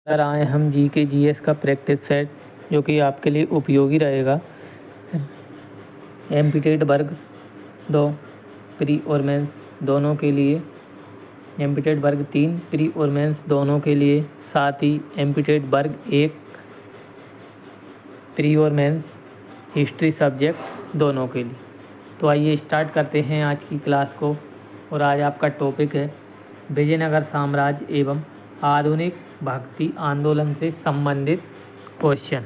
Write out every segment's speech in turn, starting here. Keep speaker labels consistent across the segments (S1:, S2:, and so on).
S1: कर आए हम जी के जीएस का प्रैक्टिस सेट जो कि आपके लिए उपयोगी रहेगा। एमपीटेड वर्ग 2 प्री और मेंस दोनों के लिए, एमपीटेड वर्ग 3 प्री और मेंस दोनों के लिए, साथ ही एमपीटेड वर्ग 1 प्री और मेंस हिस्ट्री सब्जेक्ट दोनों के लिए। तो आइए स्टार्ट करते हैं आज की क्लास को। और आज आपका टॉपिक है विजयनगर साम्राज्य एवं आधुनिक भक्ति आंदोलन से संबंधित क्वेश्चन।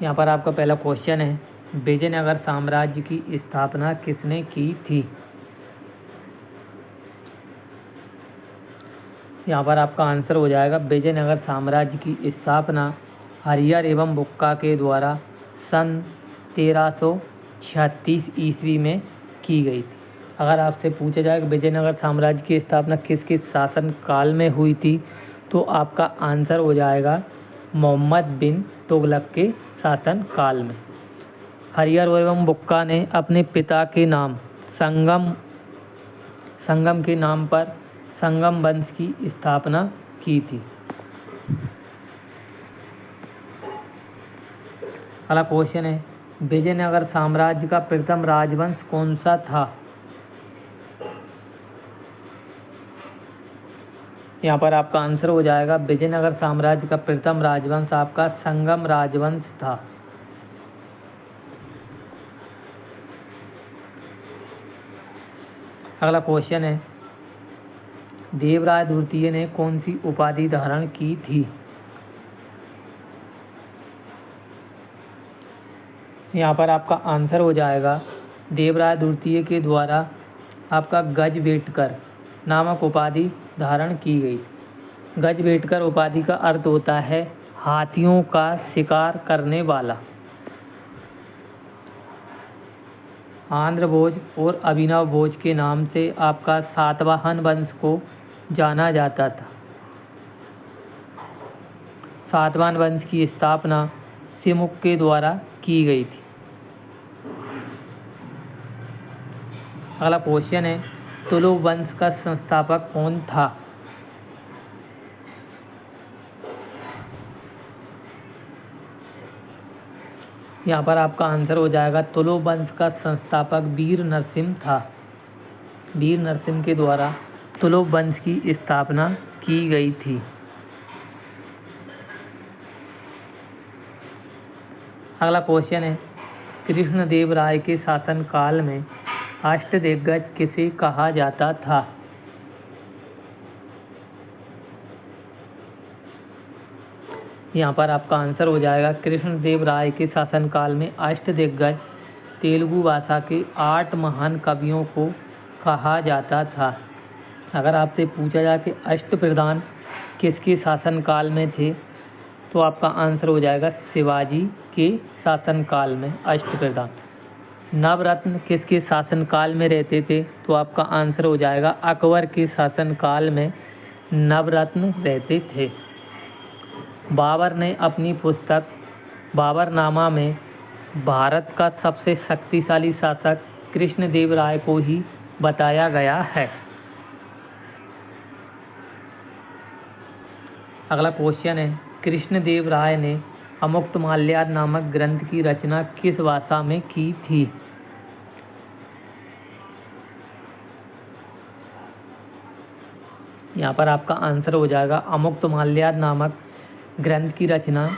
S1: यहाँ पर आपका पहला क्वेश्चन है, विजयनगर साम्राज्य की स्थापना किसने की थी? यहाँ पर आपका आंसर हो जाएगा विजयनगर साम्राज्य की स्थापना हरिहर एवं बुक्का के द्वारा सन 1336 ईस्वी में की गई थी। अगर आपसे पूछा जाए कि विजयनगर साम्राज्य की स्थापना किसके शासन काल में हुई थी, तो आपका आंसर हो जाएगा मोहम्मद बिन तुगलक के शासन काल में। हरिहर एवं बुक्का ने अपने पिता के नाम संगम के नाम पर संगम वंश की स्थापना की थी। अगला क्वेश्चन है, विजयनगर साम्राज्य का प्रथम राजवंश कौन सा था? यहाँ पर आपका आंसर हो जाएगा विजयनगर साम्राज्य का प्रथम राजवंश आपका संगम राजवंश था। अगला क्वेश्चन है, देवराय द्वितीय ने कौन सी उपाधि धारण की थी? यहाँ पर आपका आंसर हो जाएगा देवराय द्वितीय के द्वारा आपका गजवेटकर नामक उपाधि धारण की गई। गजवेटकर उपाधि का अर्थ होता है हाथियों का शिकार करने वाला। आंध्र भोज और अभिनव भोज के नाम से आपका सातवाहन वंश को जाना जाता था। सातवाहन वंश की स्थापना सिमुक के द्वारा की गई थी। अगला क्वेश्चन है, तुलु वंश का संस्थापक कौन था? यहाँ पर आपका आंसर हो जाएगा तुलु वंश का संस्थापक वीर नरसिंह था। वीर नरसिंह के द्वारा तुलु वंश की स्थापना की गई थी। अगला क्वेश्चन है, कृष्णदेव राय के शासनकाल में अष्टदिग्गज किसे कहा जाता था? यहाँ पर आपका आंसर हो जाएगा कृष्णदेव राय के शासनकाल में अष्टदिग्गज तेलुगु भाषा के 8 महान कवियों को कहा जाता था। अगर आपसे पूछा जाए कि अष्टप्रधान किसके शासनकाल में थे, तो आपका आंसर हो जाएगा शिवाजी के शासनकाल में अष्टप्रधान। नवरत्न किसके शासनकाल में रहते थे, तो आपका आंसर हो जाएगा अकबर के शासनकाल में नवरत्न रहते थे। बाबर ने अपनी पुस्तक बाबरनामा में भारत का सबसे शक्तिशाली शासक कृष्णदेव राय को ही बताया गया है। अगला क्वेश्चन है, कृष्णदेव राय ने अमुक्तमाल्याद नामक ग्रंथ की रचना किस भाषा में की थी? यहाँ पर आपका आंसर हो जाएगा अमुक्तमाल्याद नामक ग्रंथ की रचना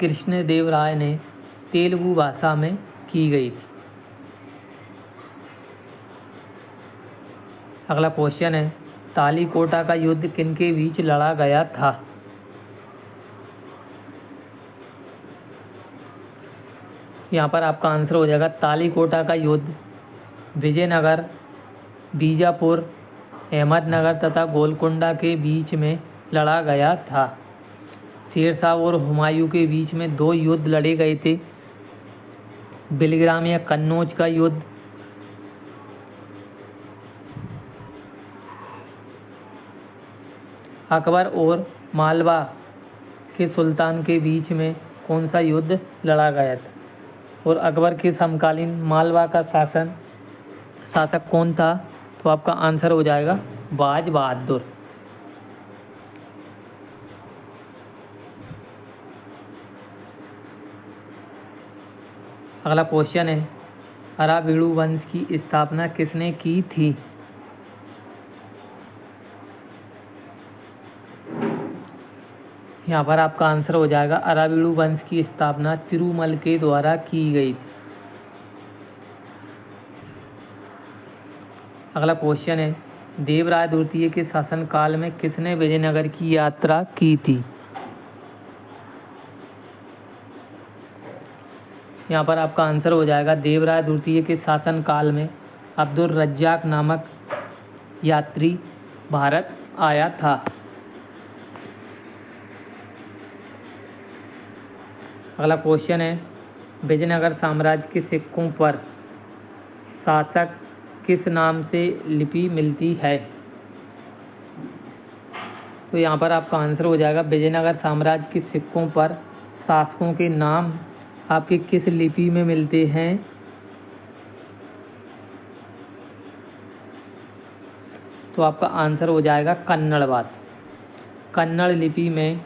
S1: कृष्णदेव राय ने तेलुगु भाषा में की गई थी। अगला क्वेश्चन है, तालीकोटा का युद्ध किनके बीच लड़ा गया था? यहाँ पर आपका आंसर हो जाएगा तालीकोटा का युद्ध विजयनगर, बीजापुर, अहमदनगर तथा गोलकुंडा के बीच में लड़ा गया था। शेरशाह और हुमायूं के बीच में 2 युद्ध लड़े गए थे। बिलग्राम या कन्नौज का युद्ध अकबर और मालवा के सुल्तान के बीच में कौन सा युद्ध लड़ा गया था? और अकबर के समकालीन मालवा का शासक कौन था? तो आपका आंसर हो जाएगा बाज बहादुर। अगला क्वेश्चन है, अराविडु वंश की स्थापना किसने की थी? यहाँ पर आपका आंसर हो जाएगा अराविडु वंश की स्थापना तिरुमल के द्वारा की गई। अगला क्वेश्चन है, देवराय द्वितीय के शासनकाल में किसने विजयनगर की यात्रा की थी? यहाँ पर आपका आंसर हो जाएगा देवराय द्वितीय के शासनकाल में अब्दुल रज्जाक नामक यात्री भारत आया था। अगला क्वेश्चन है, विजयनगर साम्राज्य के सिक्कों पर शासक किस नाम से लिपि मिलती है? तो यहाँ पर आपका आंसर हो जाएगा विजयनगर साम्राज्य के सिक्कों पर शासकों के नाम आपके किस लिपि में मिलते हैं? तो आपका आंसर हो जाएगा कन्नड़ भाषा। कन्नड़ लिपि में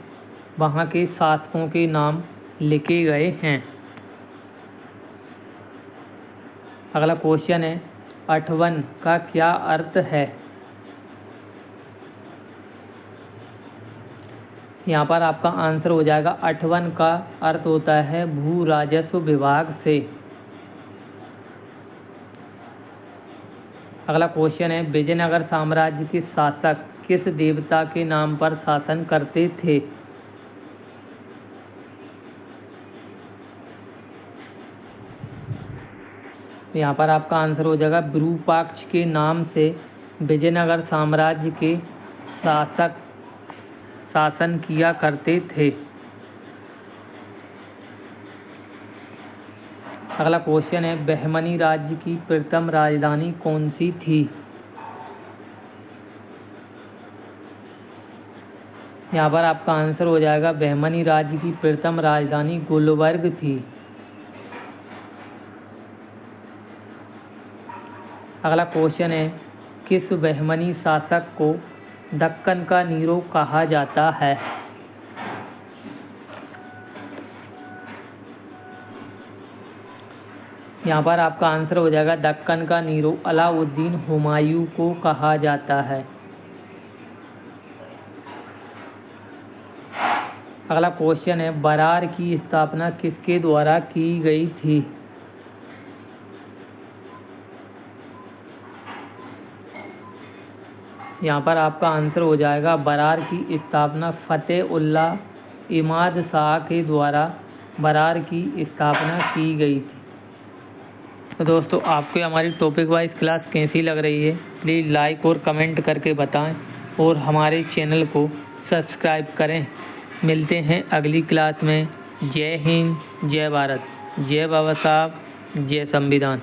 S1: वहाँ के शासकों के नाम लिखे गए हैं। अगला क्वेश्चन है, अठवन का क्या अर्थ है? यहाँ पर आपका आंसर हो जाएगा अठवन का अर्थ होता है भू राजस्व विभाग से। अगला क्वेश्चन है, विजयनगर साम्राज्य के शासक किस देवता के नाम पर शासन करते थे? यहाँ पर आपका आंसर हो जाएगा विरूपाक्ष के नाम से विजयनगर साम्राज्य के शासक शासन किया करते थे। अगला क्वेश्चन है, बहमनी राज्य की प्रथम राजधानी कौन सी थी? यहाँ पर आपका आंसर हो जाएगा बहमनी राज्य की प्रथम राजधानी गुलबर्ग थी। अगला क्वेश्चन है, किस बहमनी शासक को दक्कन का नीरो कहा जाता है? यहाँ पर आपका आंसर हो जाएगा दक्कन का नीरो अलाउद्दीन हुमायूं को कहा जाता है। अगला क्वेश्चन है, बरार की स्थापना किसके द्वारा की गई थी? यहाँ पर आपका आंसर हो जाएगा बरार की स्थापना फतेह-उल्लाह इमाद शाह के द्वारा बरार की स्थापना की गई थी। तो दोस्तों, आपको हमारी टॉपिक वाइज क्लास कैसी लग रही है प्लीज़ लाइक और कमेंट करके बताएं और हमारे चैनल को सब्सक्राइब करें। मिलते हैं अगली क्लास में। जय हिंद, जय भारत, जय बाबा साहब, जय संविधान।